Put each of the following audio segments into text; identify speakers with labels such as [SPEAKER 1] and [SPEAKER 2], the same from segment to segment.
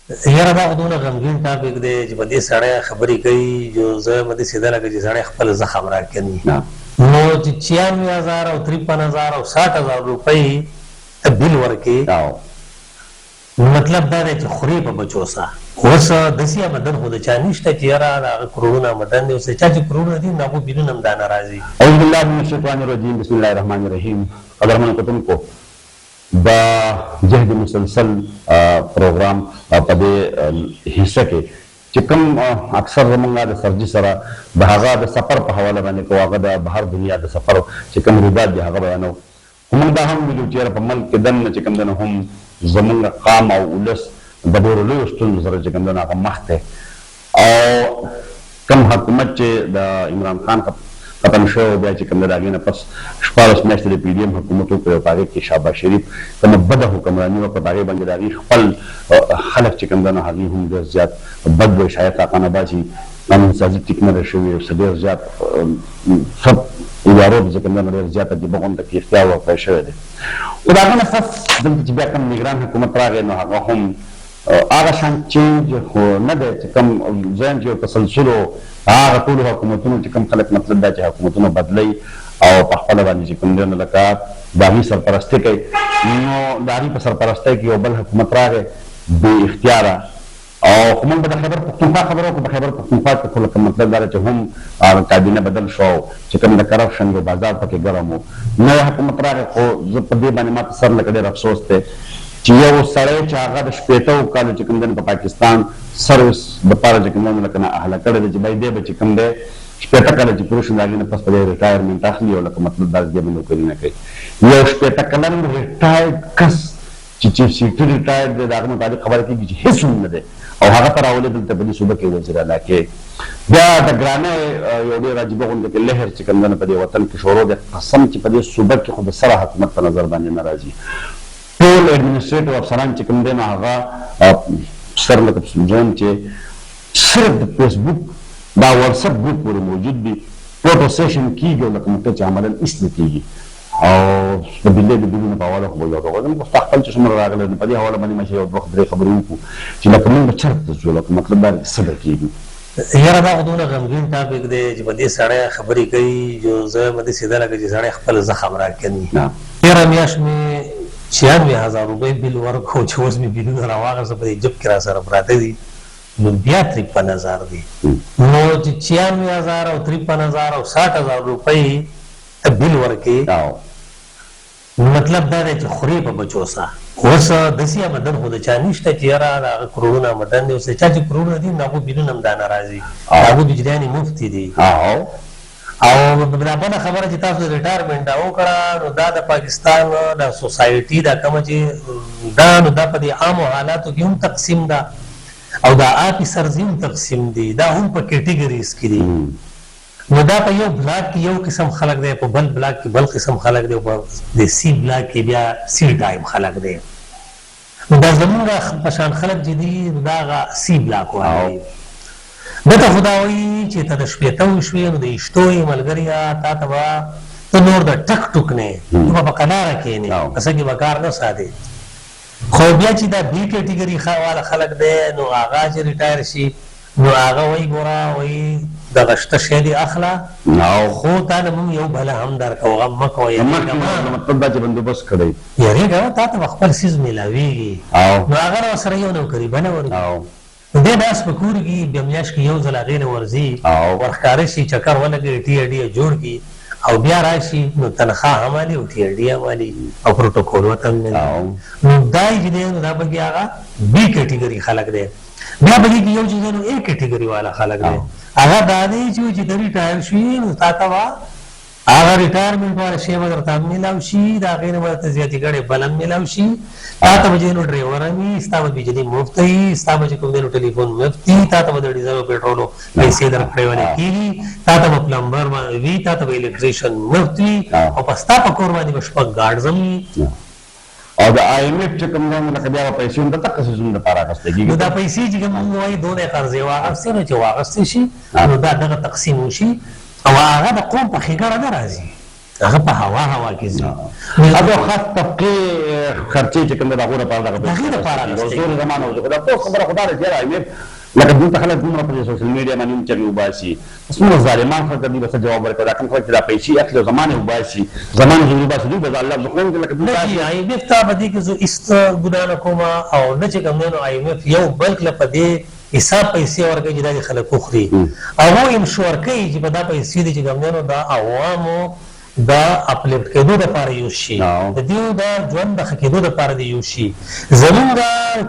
[SPEAKER 1] یاره دا خو دونه غمګین ټاپک دی چې په دې سړی خبرې کوي جو زه به داسې ده لکه چې سړی خپل زخم راکني. نو چې 96,000 او 53,000 او 60,000 روپۍ ته بیل ورکړي، مطلب دا دی چې خورې په بچو سه. اوس داسې آمدن خو د چا نشته چې یاره د هغه کروړونه آمدن دی. اوس د چا چې کروړونه دي نو هغو بیلونه هم دا نه راځي.
[SPEAKER 2] اعوذ بالله من الشیطان الرجیم، بسم الله الرحمن الرحیم. قدرمنو کتونکو، دا جهد مسلسل پروګرام په دې حصه کې چې کوم اکثر زمونږ د سرجي سره د هغه د سفر په حواله باندې کوو، هغه د بهر دنیا د سفر چې کوم رویداد دي هغه بیانوو. خو موږ دا هم ویلو چې یاره په ملک کې دننه چې کوم دنه هم زمونږ قام او ولس د ډېرو لویو ستونزو سره چې کوم دنه هغه مخ دی، او کوم حکومت چې د عمران خان ختم شو بیا چې کوم د هغې نه پس 14 میاشتې د پي ډي ایم حکومت وکړی او په هغې کې شهباز شریف کومه بده حکمراني وکړه، په هغې باندې د هغې خپل خلک چې کوم دی نو هغې هم ډېر زیات بد وایي. شاید کاکا نباسي قانون سازي ټیک نه ده شوې، څه ډېر زیات ښه ادارو ته چې کوم دی نو ډېر زیاته دې غونډه کې اختیار ورکړی شوی دی. خو د هغه نه پس دلته چې بیا کوم نګران حکومت راغی نو هغه هم هغه شان چینج خو نه دی چې کوم ځان چې یو تسلسل و هغه ټولو حکومتونو چې کوم خلک مطلب دا چې حکومتونه بدلوي او په خپله باندې چې کوم دی نو لکه د هغې سرپرستي کوي، نو د هغې په سرپرستۍ کې یو بل حکومت راغی بې اختیاره. او خو موږ به د خیبر پښتونخوا خبره وکړو. په خیبر پښتونخوا کې خو لکه مطلب دا چې هم کابینه بدل شو چې کوم د کرپشن یو بازار پکې ګرم و، نوی حکومت راغی. خو زه په دې باندې ماته سر لکه ډېر افسوس دی چې یو سړی چې هغه د 80 کالو چې کوم دی په پاکستان سروس دپاره چې کوم دی لکه نه اهله کړی دی چې باید دی به چې کوم دی 80 کاله چې پوره شو د هغې نه پس په دې ریټایرمنټ اخلي او لکه مطلب دا دې به نوکري نه کوي. یو 80 کلن ریټایرډ کس چې چیف سیکرټري ریټایرډ دی د هغه مطابق خبره کېږي چې هېڅ هم نه دی او هغه ته راولې دلته په دې صوبه کې وزیر اعلی کې. بیا د ګرانۍ یو ډېر عجیبه غونډه کې لهر چې کوم دی په دې وطن کې شروع دی، قسم چې په دې صوبه کې خو د سره حکومت په نظر باندې نه راځي. ټول ایډمنسټریټیو افسران چې کوم دی نو هغه سر لکه جون چې صرف د فیسبوک دا واتساپ ګروپ پورې موجود دي، فوټو سیشن کېږي او لکه مطلب چې عملاً هېڅ نه کېږي. او د بلې د بلونو په حواله خو به یو ډول خو خپل چې څومره راغلی نو په دې حواله باندې ماشي یو 2-3 خبرې وکړو چې لکه موږ به چېرته ځو، لکه مطلب دا څه به کېږي.
[SPEAKER 1] یاره دا خو دونه غمګین ټاپک دی چې په دې سړی خبرې کوي جو زه به داسې ده لکه چې سړی خپل زخم راکني. تېره میاشت مې 96,000 روپۍ بیل ورکړو چې اوس مې بیلونه راواخېسته په دې جب کې را سره پراته دي، نو بیا 53,000 دي. نو چې 96,000 او 53,000 او 60,000 روپۍ ته بیل ورکړي، مطلب دا دی چې خورې په بچو سه. اوس داسې آمدن خو د چا نشته چې یاره د هغه کروړونه آمدن دی. اوس د چا چې کروړونه دي نو هغو بیلونه هم دا نه راځي، هغو بجلیانې مفتې دي. او دا بله خبره چې تاسو ریټایرمنټ وکړه نو دا د پاکستان د سوسایټي دا کومه چې دا نو دا په دې عامو حالاتو کې هم تقسیم ده او دا آفیسرز هم تقسیم دي، دا هم په کیټیګریز کې دي. نو دا په یو بلاک کې یو قسم خلک دی، په بل بلاک کې بل قسم خلک دی، او په د سی بلاک کې بیا سی ټایم خلک دی. نو دا زمونږ په شان خلک چې دي دا هغه سی بلاک والا دته خو دا وایي چې ته د 80 وشوې نو د 80 یې ملګريه تا ته به ته نور د ټک ټوک نه ته به په قناره کښېنې، پسه کې به کار نه ساتې. خو بیا چې دا بي کیټیګري والا خلک دی نو هغه چې ریټایر شي نو هغه وایي ګوره وایي دغه شته شی دې اخله خو تا نه موږ یو بله هم درکوو، غم مه کوه،
[SPEAKER 2] مطلب دا چې بندوبست کړی
[SPEAKER 1] یارېږه تا ته به خپل څیز میلاوېږي نو هغه ورسره یو نوکري به نه ورکړي. نو دی داس په کور کې بیا میاشت کې یو ځل هغې نه ورځي ورښکاره شي، چکر ولګوي، ټي اډي جوړ کړي او بیا راشي نو تنخواه هم والي او ټي اډي هم والي او پروټوکول ورته هم نه. نو دا چې دی نو دا پکې هغه بي کیټیګري خلک دی. بیا پکې کې یو چې دی نو اے کیټیګري والا خلک دی، هغه دا دی چې ته ریټایر شوې نو تا ته به هغه ریټایرمنټ والا شی به درته هم میلاو شي، د هغې نه به درته زیاتې ګڼې بل هم میلاو شي، تا ته به چې نو ډرایور هم وي، ستا به بجلي مفت وي، ستا به چې کوم دی نو ټلیفون مفت وي، تا ته به د ډیزل او پېټرولو پیسې درکړې ولې کېږي، تا ته به پلمبر وي، تا ته به الکتریشن مفت وي او په ستا په کور باندې به شپږ ګاډز هم وي.
[SPEAKER 2] او د آی ایم ایف چې کوم دی لکه بیا به پیسې هم د دغه څیزونو دپاره اخیستی کېږي.
[SPEAKER 1] نو دا پیسې چې کوم وایي دونه قرضې واخیستې نو چې واخیستې شي نو دا دغه تقسیم وشي او هغه د قوم په ښېګړه نه راځي. هغه په هوا کې ځي.
[SPEAKER 2] اته خاص طبقه خرچې چې کوم دا غوړه پاره
[SPEAKER 1] د هغې دپاره اخیستی.
[SPEAKER 2] زور زمانه وځي خو دا ټول خبره خو دا ده چې یاره IMF لکه دلته خلک دومره په سوشل میډیا باندې هم چغې وباسي، څومره ظالمان خلک دي بس جواب ورکوي. دا کوم خلک چې دا پیسې اخلي او زمانې وباسي، زمانې چې وباسي دوی به د الله زخمونو لکه دوی
[SPEAKER 1] نه چې IMF ته به دې کې زه هېڅ ګناه نه کوم او نه چې کوم دی نو IMF یو بلک له په دې حساب پیسې ورکوي چې دا د خلک وخوري او هغوی انشور کوي چې په دا پیسې دي چې کوم دی نو دا عوامو دا اپلیفټ کېدو دپاره یوز شي، د دوی دا ژوند د ښه کېدو دپاره دې یوز شي. زمونږ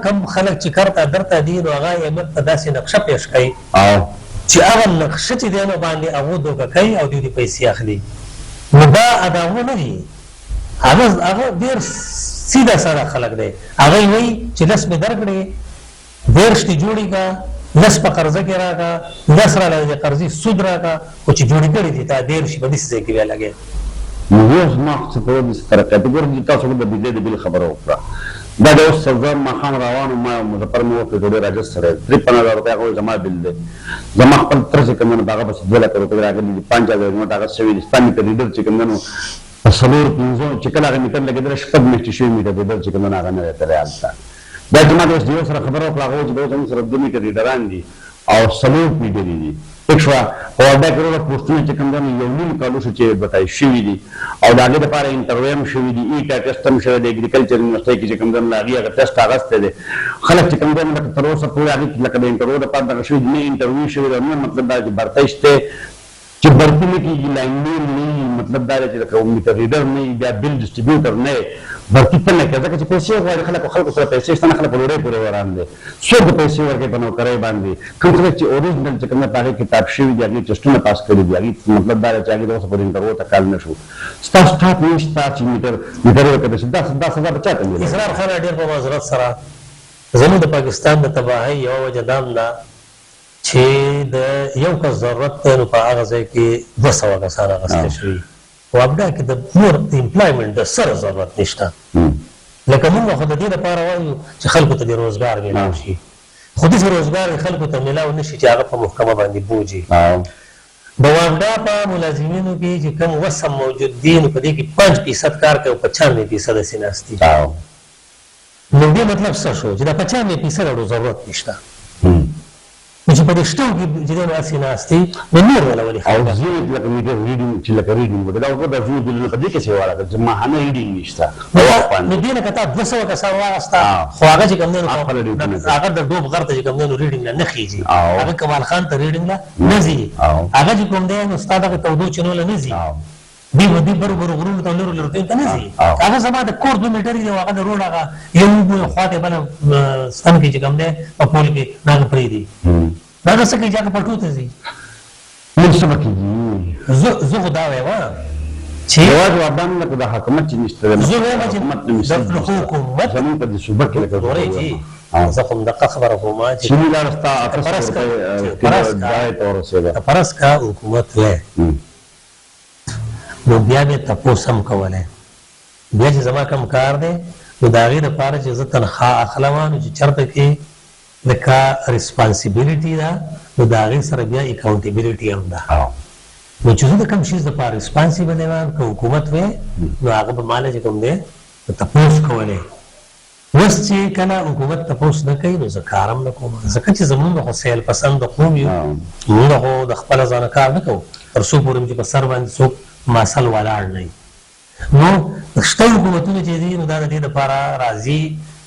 [SPEAKER 1] کم خلک چې کرته درته دي نو هغه IMF ته داسې نقشه پیش کوي چې هغه نقشه چې دی نو باندې هغو دوکه کوي او دوی دې پیسې اخلي. نو دا ادامو نه دي، هغه ډېر سیده ساده خلک دی. هغوی وایي چې لس مې درکړې 10 دې جوړې که، لس په قرضه کې راکړه، 10 راله د قرضې سود راکړه، خو چې جوړې کړې دي تا 10 په داسې ځای کې بیا لګیا.
[SPEAKER 2] نو اوس ما څه په دې طریقه ته ګورم چې تاسو د بجلی د بل خبره وکړه. دا د اوس سوزر ماښام روانو ما مظفر مې وکړې ډوډۍ راجستر 53,000 روپۍ هغه زما بل دی. زما خپل تر چې کوم نه هغه بس 2 لک روپۍ راغلي دي، 5,000 نوټ هغه شوي دي. ستا میټر ریډر چې کوم نو په 4-5 چې کله هغه میټر لګېدلی شپږ میاشتې شوي میټر ریډر چې کوم هغه نه دی تللی هلته. دا چې ما د اوس دیو سره خبره وکړه هغه چې د اوس زموږ سره 2 میټر ریډران دي او 4 میټرې دي. ټیک شوه خو دا کروله پوسټونه چې کوم دی نو 1.5 کال وشو چې بتای شوي دي او د هغې دپاره انټرویو هم شوي دي، ایټا ټسټ هم شوی دی، اګریکلچر یونیورسټۍ کې چې کوم دی نو هغې هغه ټسټ اخیستی دی. خلک چې کوم دی نو لکه تر اوسه پورې هغې کې لکه د انټرویو دپاره دغه شوي دي، نه انټرویو شوي دی، نه مطلب دا چې برتی شته چې برتی نه کېږي، لاینمین نه وي، مطلب دا دی چې لکه میټر ریډر نه وي، بیا بل ډسټریبیوټر نه وي، برتی ته نه کوي ځکه چې پیسې غواړي خلکو سره پیسې شته نه، خلک په ډوډۍ پورې وران دي، څوک د پیسې ورکوي په نوکرۍ باندې. کوم خلک چې اوریجنل چې کوم دی په هغې کتاب شوي دي، هغې ټسټونه پاس کړي دي، هغې مطلب دا دی چې هغې د اوسه پورې انټرویو ته کال نه شو. ستا سټاپ نشته چې میټر ورکړی شي، دا سزا به چا ته ملي؟
[SPEAKER 1] اسرار خان ډېر په معذرت سره زموږ د پاکستان د تباهۍ یوه وجه دا هم ده چې د یو کس ضرورت دی نو په هغه ځای کې 200 کسان اخیستی شوي او ابدا کې د نور د امپلایمنټ د سره ضرورت نشته. لکه موږ خو د دې لپاره وایو چې خلکو ته د روزګار میلاو شي، خو داسې روزګار خلکو ته میلاو نه شي چې هغه په محکمه باندې بوج وي. د واګډا په ملازمینو کې چې کوم وسم موجود دي نو په دې کې 5% کار کوي او 95% داسې ناست دي. نو دې مطلب څه شو چې د 95% ضرورت نشته، نو چې په دې شتو کې چې دی نو هسې ناست دي نو نور وله ولې
[SPEAKER 2] او ځینې لکه میټر ریډینګ چې لکه ریډینګ وکړي دا وکړه دا ځینې دلیلونه په دې کې سوي واړه چې ماهانه ریډینګ نشته
[SPEAKER 1] نو دې نه که تا 200 کسان واغسته خو هغه چې کوم دی نو هغه د ډوب غر ته چې کوم دی نو ریډینګ نه نه خېږي، هغه کمال خان ته ریډینګ نه نه ځي، هغه چې کوم دی نو ستا دغه تودو چینو له نه ځي، دی برو برو غرونو ته لرو لرو ته نه ځي. هغه زما د کور 2 میټرې دی او هغه د روډ هغه یو خواته بله ستن کې چې کوم دی په پول کې هغه پرېږدي، هغه څه کوي چې هغه پټو ته ځي.
[SPEAKER 2] نو څه به کېږي؟
[SPEAKER 1] زه خو دا وایم چې
[SPEAKER 2] یوازې وردان لکه د حکومت چې نشته دی،
[SPEAKER 1] زه وایم چې د حکومت
[SPEAKER 2] زمونږ په دې صوبه کې لکه
[SPEAKER 1] ګورئ جي زه خو همدغه خبره کوم چې
[SPEAKER 2] چیني لاره ستا 800 روپۍ ځای ته ورسېده.
[SPEAKER 1] فرض که حکومت وی نو بیا به تپوس هم کولی، بیا چې زما کوم کار دی نو د هغې دپاره چې زه تنخواه اخلم نو چې چېرته کې لکه ریسپانسیبیلیټي ده نو د هغې سره بیا اکاونټیبیلیټي هم ده. نو چې زه د کوم شیز دپاره ریسپانسیبل یم که حکومت وی نو هغه به ماله چې کوم دی تپوس کولی. اوس چې کله حکومت تپوس نه کوي نو زه کار هم نه کوم، ځکه چې زمونږ خو سیل پسند قوم یو، مونږ خو د خپله ځانه کار نه کوو تر څو پورې چې په سر باندې څوک ماسل ولاړ نه وي. نو شته حکومتونه چې دي نو دا د دې دپاره راځي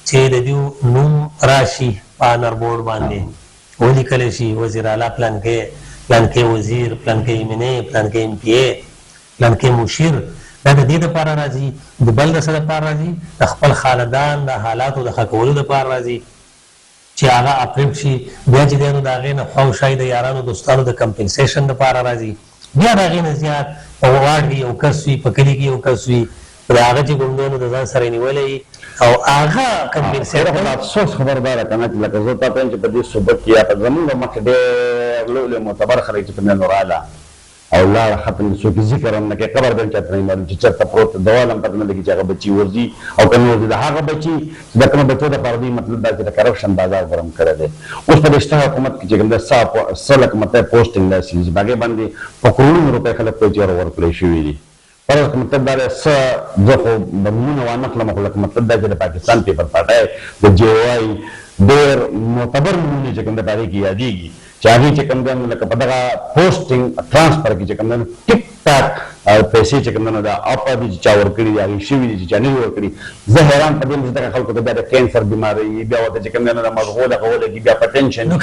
[SPEAKER 1] چې د دوی نوم راشي په آنر بورډ باندې ولیکلی شي وزیر اعلی پلانکې وزیر، پلانکې MNA، پلانکې MPA، پلانکې مشیر، دا د دې دپاره راځي، د بل د څه دپاره راځي؟ د خپل خاندان د حالاتو د ښه کولو دپاره راځي چې هغه اپریپ شي. بیا چې دی نو د هغې نه خواوشا د یارانو دوستانو د کمپنسیشن دپاره راځي. بیا د هغې نه زیات په واډ کې یو کس وي، په کلي کې یو کس وي، د هغه چې کوم دی نو د ځان سره نیولی او هغه کمپنسیټ
[SPEAKER 2] کوي. افسوس خبر دا ده که نه چې لکه زه تا ته وایم چې په دې صوبه کې یا په زمونږ مخکې ډېر لوی معتبر خلک چې په دې نو راغله او لاړه ختم څوک ذکر هم نه کوي، قبر به هم چاته نه معلوم چې چېرته پروت دی، دوال هم پته نه لګي چې هغه بچي ورځي او که نه ورځي. د هغه بچي چې د کومه بچو دپاره دوی مطلب دا چې د کرپشن بازار ګرم کړی دی. اوس په دې شته حکومت کې چې کوم دی 100 لکه مطلب پوسټنګ داسې دي چې په هغې باندې په کروڑونو روپۍ خلک کوي چې ورکړی شوي دي. فرض مطلب دا دی څه زه خو نومونه وانخلم خو لکه مطلب دا چې د پاکستان پیپر پارټۍ د جی او آی ډېر معتبر نومونه چې کوم د په هغې کې یادېږي چې هغې چې کوم دی لکه په دغه پوسټینګ ټرانسفر کې چې کوم دی ټیک ټاک پیسې چې کوم دی د اپا دي چې چا ورکړي دي هغې شوي دي چې چا نه دي ورکړي زه حیران په دې چې دغه خلکو ته بیا د کینسر بیمارۍ بیا ورته چې کوم دی د مغزو دغه ولګي بیا په ټینشن نو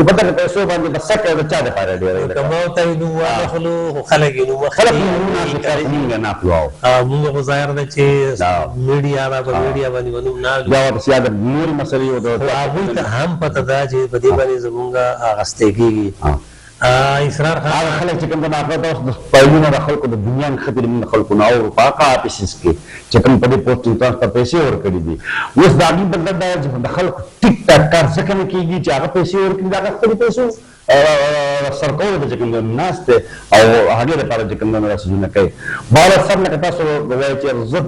[SPEAKER 2] په دغه پیسو باندې به سکه د چا دپاره ډېره
[SPEAKER 1] که ما ورته وي نوم وانخلو خو خلک یې نوم
[SPEAKER 2] خلک مونږ نه اخلو
[SPEAKER 1] مونږ خو ظاهر ده چې میډیا ده په میډیا باندې به نوم نه اخلو
[SPEAKER 2] بیا ورپسې یا د نورې مسلې
[SPEAKER 1] خو هغوی ته هم پته ده چې په دې باندې زمونږ اخیستی کېږي اسرار خان
[SPEAKER 2] هغه خلک چې کوم د هغه د اوس د پایلونه د خلکو د دنیا نښتې دي د خلکو نه او په هغه آفیسز کې چې کوم په دې پوسټینګ ټرانسفر پیسې ورکړي دي اوس د هغې بدل دا چې د خلکو ټیک ټاک کار ځکه نه کېږي چې هغه پیسې ورکړي د هغه خپلې پیسو سرکولو ته چې کوم دی ناست دی او هغې دپاره چې کوم دی رسیدونه کوي بهر سر لکه تاسو وایئ چې زه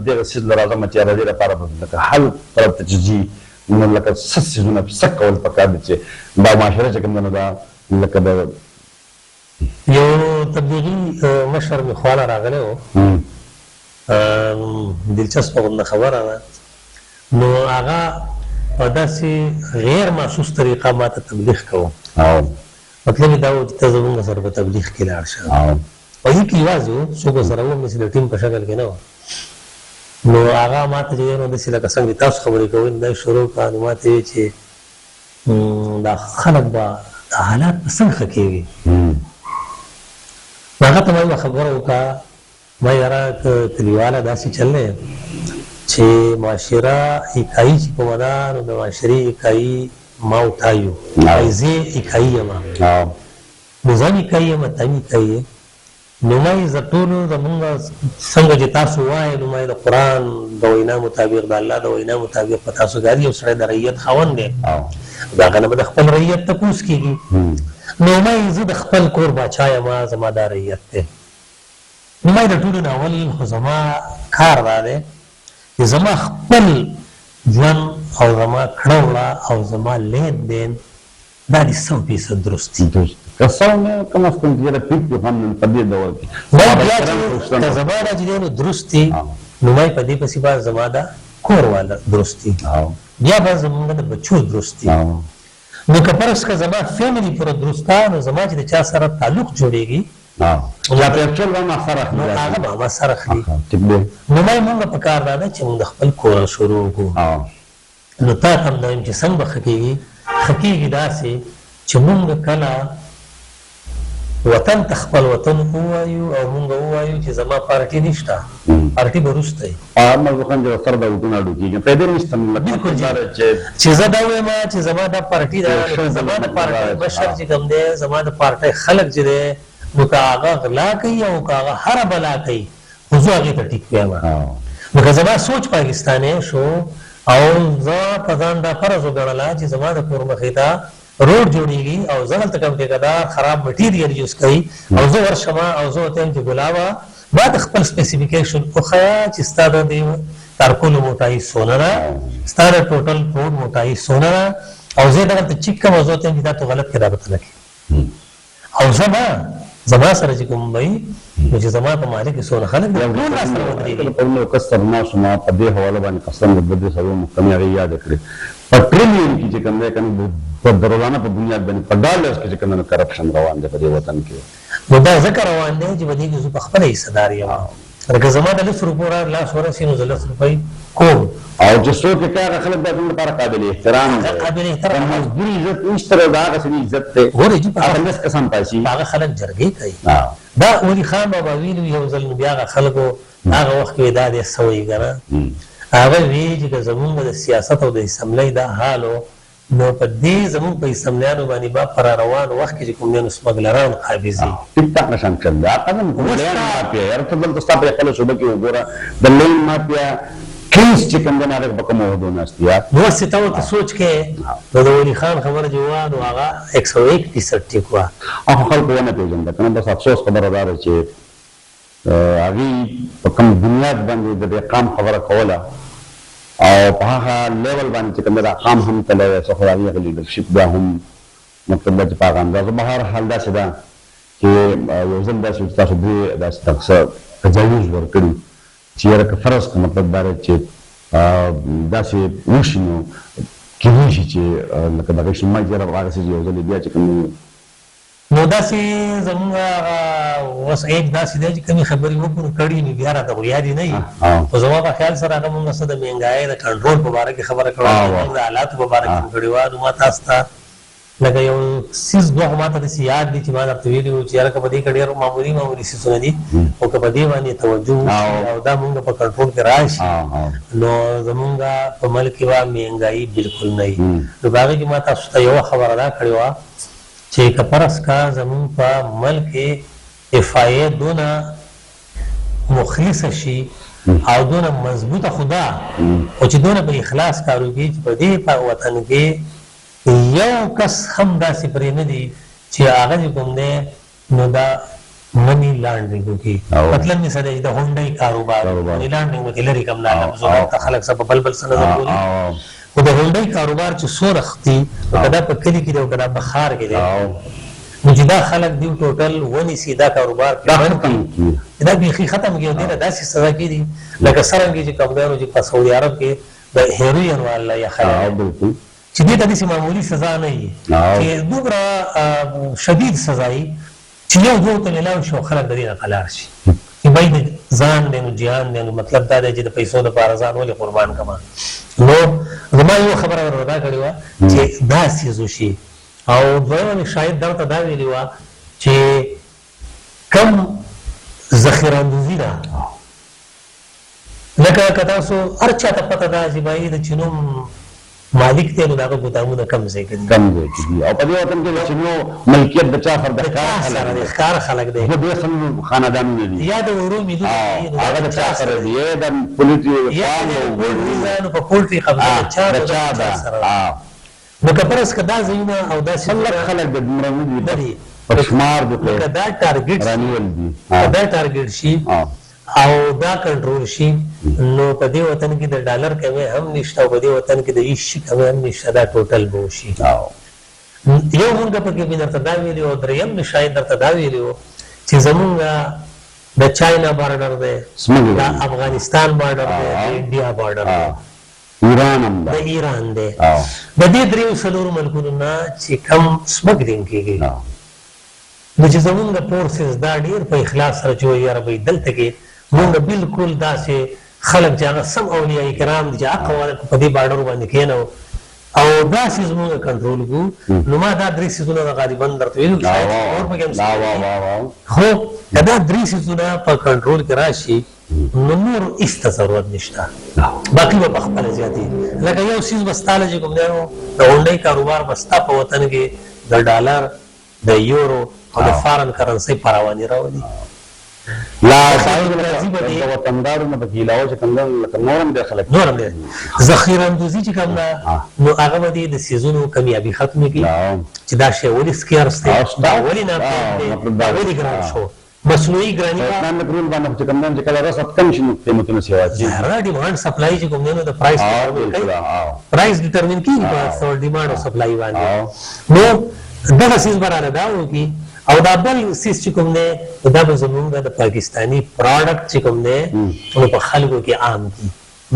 [SPEAKER 2] دغه څیز له راځم چې د دې لپاره لکه حل طرف ته چې ځي نو لکه څه څیزونه څه کول پکار دي چې دا معاشره چې کوم دی نو دا لکه د
[SPEAKER 1] یو تبلیغي مشر مې خواله راغلی و دلچسپه غوندې خبره ده نو هغه په داسې غیر محسوس طریقه ما ته تبلیغ کوو مطلب یې دا و چې ته زمونږ سره په تبلیغ کې لاړ شه په دې کې یوازې و څوک سره و مثل د ټیم په شکل کې نه و نو هغه ما ته چې ډېر داسې لکه څنګه تاسو خبرې کوئ دا شروع کړه نو ما ته ویل چې دا خلک به دا حالات به څنګه ښه کېږي نو هغه ته ما یوه خبره وکړه ما یاره که کلیواله داسې چل دی چې معاشره اکایي چې کومه ده نو د معاشرې اکایي ما اٹھایو زه اکایي یم نو زه هم اکایي یم ته هم اکایي نو ما یې زه ټولو زمونږ څنګه چې تاسو وایئ نو ما یې د قرآن د وینا مطابق د الله د وینا مطابق په تاسو کې هر یو سړی د رعیت خاوند دی د هغه نه به د خپل رعیت تپوس کېږي نو ما یې زه د خپل کور باچا یم زما دا رعیت دی نو ما یې د ټولو نه اول خو زما کار دا دی چې زما خپل ژوند او زما کړه وړه او زما لین دین دا د 100% درست دي
[SPEAKER 2] کسان کم از کم چې پیټ په هم په دې ډول کې
[SPEAKER 1] ما بیا چې که زما دا چې دی نو درست دي نو ما یې په دې پسې به زما دا کور والا درست دي بیا به زمونږ د بچو درست دي نو که فرض که زما فیملی پوره درست ده نو زما چې د چا سره تعلق جوړېږي
[SPEAKER 2] یا پیرچل به ما سره
[SPEAKER 1] نو هغه به ما سره اخلي
[SPEAKER 2] ټیک دی
[SPEAKER 1] نو ما یې مونږ په کار دا ده چې مونږ د خپل کوره شروع وکړو نو تا ته هم دا یم چې څنګه به ښه کېږي ښه کېږي داسې چې مونږ کله وطن ته خپل وطن ووایو او مونږ ووایو چې زما پارټي نشته پارټي به وروسته وي
[SPEAKER 2] مزخان چې سر به وټونه اډو کېږي پیدا نشته
[SPEAKER 1] بالکل چې زه دا وایم چې زما دا پارټي ده زما د پارټي مشر چې کوم دی زما د پارټي خلک چې دی نو که هغه غلا کوي او که هغه هره بلا کوي خو زه هغې ته ټیک وایم نو که زما سوچ پاکستانی شو او زه په ځان دا فرض وګڼله چې زما د کور مخې ته روډ جوړیږي او زه هلته کوم ټیکهدار خراب مټیریل یوز کوي او زه ورشم او زه ورته وایم چې ګلابه ما د خپل سپیسیفیکیشن وښیه چې ستا د دې تارکلو موټایي څونه ده ستا د ټوټل روډ موټایي څونه ده او زه دغلته چیک کوم او زه ورته وایم چې دا تو غلط کې دا به ته نه کړې او زه نه زما سره چې کوم وایي نو چې زما په مالک کې څونه خلک دي ټول راسره ودرېږي
[SPEAKER 2] په یو کس سره ناست ما په دې حواله باندې قسم د بدې سره محکمې هغې یاد کړې په ټریلیون کې چې کوم دی کنه په روزانه په بنیاد باندې په ډالرز کې چې کوم دی کرپشن روان دی په دې وطن کې
[SPEAKER 1] نو دا ځکه روان دی چې په دې کې زه په خپله حصهدار یم لکه زما د 100 روپو لاس ورسي نو زه 100 روپۍ کوم
[SPEAKER 2] او چې څوک یې کوي هغه خلک د هغوی لپاره قابل احترام دی
[SPEAKER 1] قابل احترام
[SPEAKER 2] د مزدوري عزت نشته د هغه سړي عزت دی
[SPEAKER 1] ګورې جي
[SPEAKER 2] هغه لس کسان پاسي
[SPEAKER 1] هغه خلک جرګې کوي دا ولي خان بابا ویلو یو ځل نو بیا هغه خلکو هغه وخت کې دا دې څه وایي که نه هغه وی چې که زمونږ د سیاست او د اسمبلۍ دا حال و نو په دې زمونږ په اسمبلیانو باندې به پر روان وخت کې چې کوم دی نو سمګلران قابضي
[SPEAKER 2] ټیک ټاک نشان کړل دا قدم مافیا یار ته دلته ستا په خپله صوبه کې وګوره د لین مافیا کیس چې کوم دی هغه په کومو عهدو ناست یا
[SPEAKER 1] نو هسې ته ورته سوچ کې نو د ولي خان خبره چې وه نو هغه 101% ټیک وه
[SPEAKER 2] هغه خلکو ونه پېژنده که نه بس افسوس خبره دا ده چې هغوی په کوم بنیاد باندې د دې قام خبره کوله او په هغه لیول باندې چې کوم دی دا قام هم تللی څه خو د هغې هغه لیډرشپ بیا هم مطلب دا چې په هغه اندازه به هر حال داسې ده چې یو ځل داسې چې تاسو درې داسې تجاوز ورکړي چې یاره که فرض که مطلب دا دی چې داسې وشي نو کېدای شي چې لکه دغه اجتماعي زیاره هغسې یو ځل بیا چې کوم
[SPEAKER 1] نو داسې زمونږ اوس ایج داسې دی چې کومې خبرې وکړو کړي نو بیا راته خو یادې نه وي خو زما په خیال سره هغه مونږ څه د مهنګایۍ د کنټرول په باره کې خبره کړې مونږ د حالاتو په باره کې کړې وه نو ما تاسو ته لکه یو څیز دوه خو ما ته داسې یاد دي چې ما درته ویلي وو چې یاره که په دې کې ډېر معمولي څیزونه دي خو که په دې باندې توجه وشي او دا مونږ په کنټرول کې راشي نو زمونږ په ملک کې وه مهنګایي بالکل نه وي نو په هغې کې ما تاسو ته یوه خبره دا کړې وه چې که فرض کا زمون په ملک افایه دونه مخلصه شي او دونه مضبوطه خدا او چې دونه په اخلاص کارو کوي چې په دې په وطن کې یو کس هم داسې پرې نه دی چې هغه چې کوم دی نو دا منی لانډرینګ وکړي مطلب مې څه دی د هونډۍ کاروبار منی لانډرینګ وکړي لرې کم نه خلک څه په بل بل څه نظر ګوري خو د هونډۍ کاروبار چې څومره ختي نو که دا په کلي کې دی او که دا په ښار کې دی نو چې دا خلک دی ټوټل ونیسي دا کاروبار بند کړي دا بیخي ختم کړي او دې نه داسې سزا کېدي لکه څرنګه چې کوم دی چې په سعودي عرب کې د هیروین والا یا خلک چې دې ته داسې معمولي سزا نه وي چې دومره شدید سزا وي چې یو دوه ته میلاو شي او خلک د دې نه قلار شي چې بای د ځان دی نو جهان دی نو مطلب دا دی چې د پیسو دپاره ځان ولې قربان کړمه نو زما یو خبره ور ادا کړې وه چې دا څیز وشي او دویمه مې شاید درته دا ویلې وه چې کم ذخیره اندوزي ده لکه که تاسو هر چا ته پته ده چې بایي د چینو مالک دی نو د هغه ګودامونه کم ځای کې دي
[SPEAKER 2] او په دې وطن کې د چینو ملکیت د چا سره
[SPEAKER 1] د ښکار خلک دی
[SPEAKER 2] د ډېر خاندانونه دي
[SPEAKER 1] یا د ورو میدونه
[SPEAKER 2] هغه د چا سره دي یا د پولیټي
[SPEAKER 1] نو په پولټري قبضه د چا ده نو که فرض که دا ځایونه او داسې
[SPEAKER 2] خلک د دومره نه دي په شمار
[SPEAKER 1] که دا ټارګېټ شي او دا کنټرول شي نو په دې وطن کې د ډالر کمی هم نشته او په دې وطن کې د هیڅ کمی هم نشته دا ټوټل به وشي یو مونږ پکې مې درته دا ویلي و دریم مې شاید درته دا ویلي و چې زمونږ د چاینا بارډر دی د افغانستان بارډر دی د انډیا بارډر دی د ایران دی د دې دریو څلورو ملکونو نه چې کم سمګلینګ کېږي نو چې زمونږ فورسز دا ډېر په اخلاص سره چې وایي یاره بهی دلته کې مونږ بالکل داسې خلک چې هغه سم اولیاء کرام دي چې حق والا په دې بارډر باندې کښېنو او داسې زمونږ کنټرول کړو نو ما دا درې څیزونه د غالبا درته ویلو خو که دا درې څیزونه په کنټرول کې راشي نو نور هېڅ ته ضرورت نشته باقي به په خپله زیاتېږي لکه یو څیز به ستا چې کوم دی نو د غونډۍ کاروبار به ستا په وطن کې د ډالر د یورو او د فارن کرنسۍ پراواني راولي
[SPEAKER 2] وطندارو نه پکې علاوه چې کوم لکه نورم دی خلک
[SPEAKER 1] نورم دی ذخیره اندوزي چې کوم ده نو هغه به د سیزونو کمیابي ختمې کړي چې دا شی ولې سکیرس دی دا ولې ناپید دی دا ولې ګران شو مصنوعي ګراني
[SPEAKER 2] باندې چې کوم چې کله رسد کم شي نو قیمتونه سیوا کېږي
[SPEAKER 1] ظاهره ډیمانډ سپلای چې کوم دی نو د پرایس ډیټرمین کېږي په ډیمانډ او سپلای باندې نو دغه څیز به راله دا وکړي او دا بل سیس چې کوم دی دا به زمونږ د پاکستاني پراډکټ چې کوم دی نو په خلکو کې عام کړي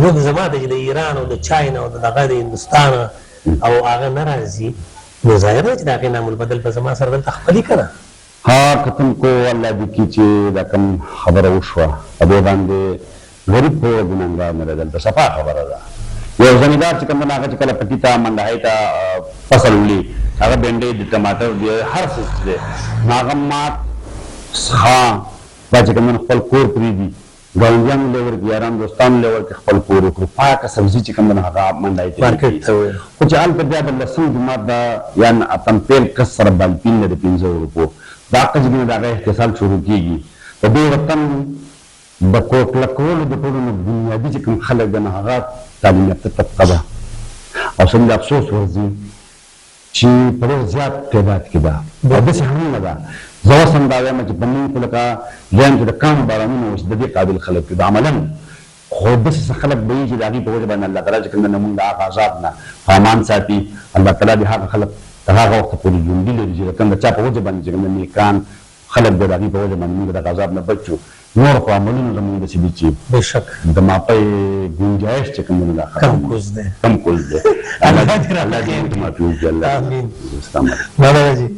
[SPEAKER 1] موږ زما د ایران او د چاینا او دغه د هندوستان او هغه نه راځي نو ظاهره چې د هغې نامالبدل به زما سره دلته خپلي که نه
[SPEAKER 2] کتن کو الله دې کړي چې دا کوم خبره وشوه په دې باندې غریب په ګنهګار نه دی دلته صفا خبره ده یو زمیندار چې کوم دی هغه چې کله پټي ته منډهۍ ته فصل وړي هغه بینډۍ د ټماټر دی هر څه دی نو هغه مات دا چې کوم خپل کور پرېږدي ګاونډیانو له ورکړي یارانو دوستانو له ورکړي خپل کور وکړو پاکه سبزي چې کوم دی هغه منډهۍ ته
[SPEAKER 1] مارکېټ ته وایي
[SPEAKER 2] خو چې هلته بیا د لسم جومات ده یا اتم پیل کس سره بالپین دی د 500 روپو دا قضیې د هغه احتسال شروع کېږي په دې وطن د کوټلکولو د ټولو نه بنیادي چې کوم خلک دی نو هغه تعلیم یافته طبقه ده او څنګه افسوس ورځي چې په ډېر زیات تعداد کې ده او داسې هم نه ده زه اوس هم دا وایم چې په موږ خو لکه لایم کې د کانو بارانونه اوس د دې قابل خلک دي عملا خو داسې خلک به وي چې د هغې په وجه باندې الله تعالی چې کوم دی موږ د هغه عذاب نه امان ساتي الله تعالی د هغه خلک تر هغه وخته پورې ژوندي لري چې د کوم د چا په وجه باندې چې کوم نیکان خلک د هغې په وجه باندې موږ د عذاب نه بچو نور په عملونو زموږ د سبي چې
[SPEAKER 1] بشک
[SPEAKER 2] د ماپه گنجائش چې کوم نه
[SPEAKER 1] کم کوز ده
[SPEAKER 2] کم کوز ده
[SPEAKER 1] الله دې
[SPEAKER 2] الله دې معافي وکړي الله
[SPEAKER 1] آمین.
[SPEAKER 2] السلام علیکم
[SPEAKER 1] مولانا جی